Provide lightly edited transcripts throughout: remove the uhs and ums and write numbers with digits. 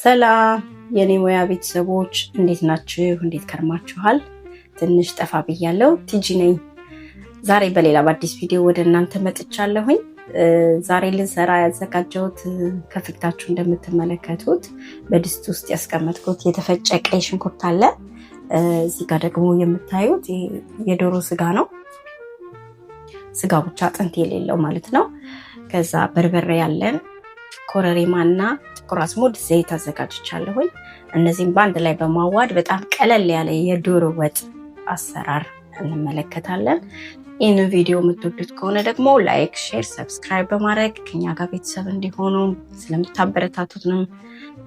ሰላም የኔ ሙያ ቤተሰቦች እንዴት ናችሁ? እንዴት ከርማችኋል? ትንሽ ጠፋ ብያለሁ። ቲጂ ነኝ። ዛሬ በሌላ በአዲስ ቪዲዮ ወደ እናንተ መጥቻለሁኝ። ዛሬ ልሰራ ያዘጋጀሁት ከፊታችሁ እንደምትመለከቱት በድስት ውስጥ ያስቀመጥኩት የተፈጨ ቀይ ሽንኩርት አለ። እዚህ ጋር ደግሞ የምታዩት የዶሮ ስጋ ነው። ስጋው ብቻ አጥንት የሌለው ማለት ነው። ከዛ በርበሬ ያለን ኮረሪማና ጥቁር አዝሙድ ዘይት አዘጋጅቻለሁኝ። እነዚህም በአንድ ላይ በማዋድ በጣም ቀለል ያለ የዶሮ ወጥ አሰራር እንመለከታለን። ይህን ቪዲዮ የምትወዱት ከሆነ ደግሞ ላይክ፣ ሼር፣ ሰብስክራይብ በማድረግ ከኛ ጋር ቤተሰብ እንዲሆኑ ስለምታበረታቱትንም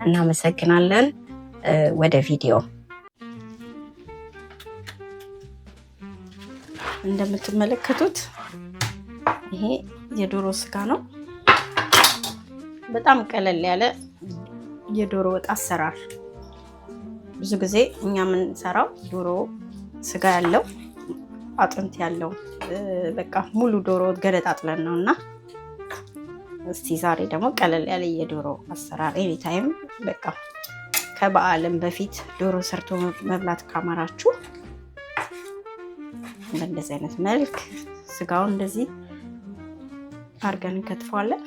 እናመሰግናለን። ወደ ቪዲዮ እንደምትመለከቱት ይሄ የዶሮ ስጋ ነው። በጣም ቀለል ያለ የዶሮ ወጥ አሰራር። ብዙ ጊዜ እኛ የምንሰራው ዶሮ ስጋ ያለው አጥንት ያለው በቃ ሙሉ ዶሮ ገለጣጥለን ነውና እስቲ ዛሬ ደግሞ ቀለል ያለ የዶሮ አሰራር ኤኒ ታይም በቃ ከበዓልም በፊት ዶሮ ሰርቶ መብላት ካማራችሁ በእንደዚህ አይነት መልክ ስጋውን እንደዚህ አድርገን እንከትፈዋለን።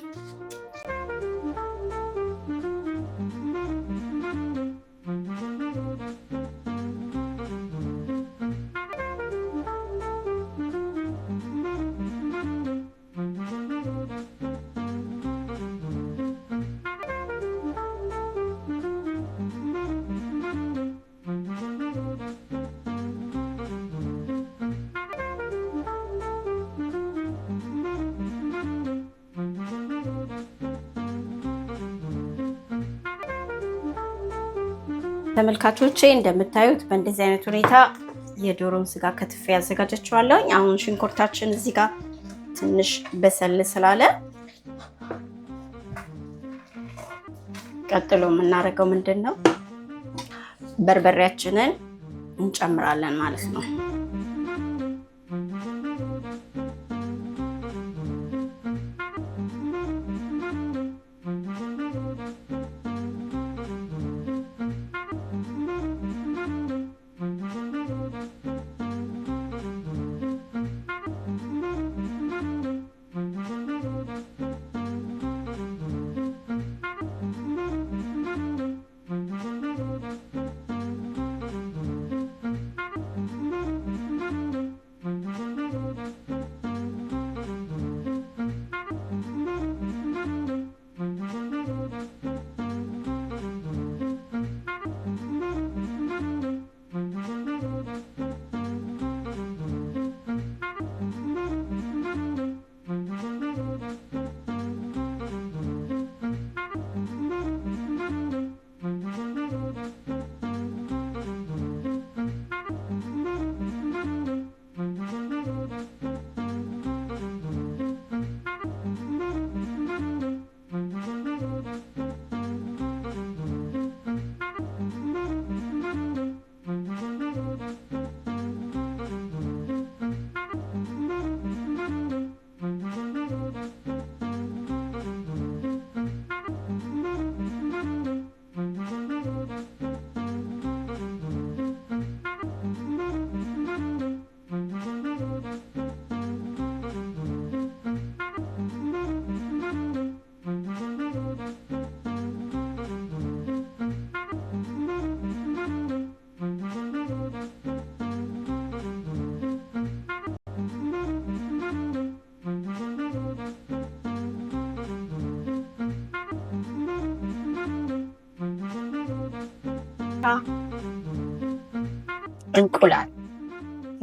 ተመልካቾቼ እንደምታዩት በእንደዚህ አይነት ሁኔታ የዶሮን ስጋ ከትፌ ያዘጋጀችዋለሁ። አሁን ሽንኩርታችን እዚህ ጋር ትንሽ በሰል ስላለ ቀጥሎ የምናደርገው ምንድነው በርበሬያችንን እንጨምራለን ማለት ነው።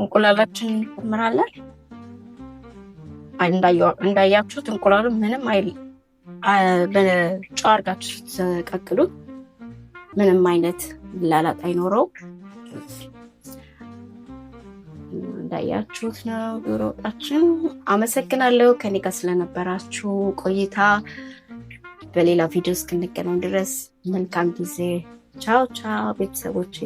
እንቁላላችን እንጨምራለን። እንዳያችሁት እንቁላሉ ምንም አይል በጨው አድርጋችሁ ስትቀቅሉት ምንም አይነት ላላጥ አይኖረው። እንዳያችሁት ነው ዶሮ ወጣችን። አመሰግናለሁ ከኔ ጋር ስለነበራችሁ ቆይታ። በሌላ ቪዲዮ እስክንገናኝ ድረስ መልካም ጊዜ። ቻው ቻው ቤተሰቦቼ።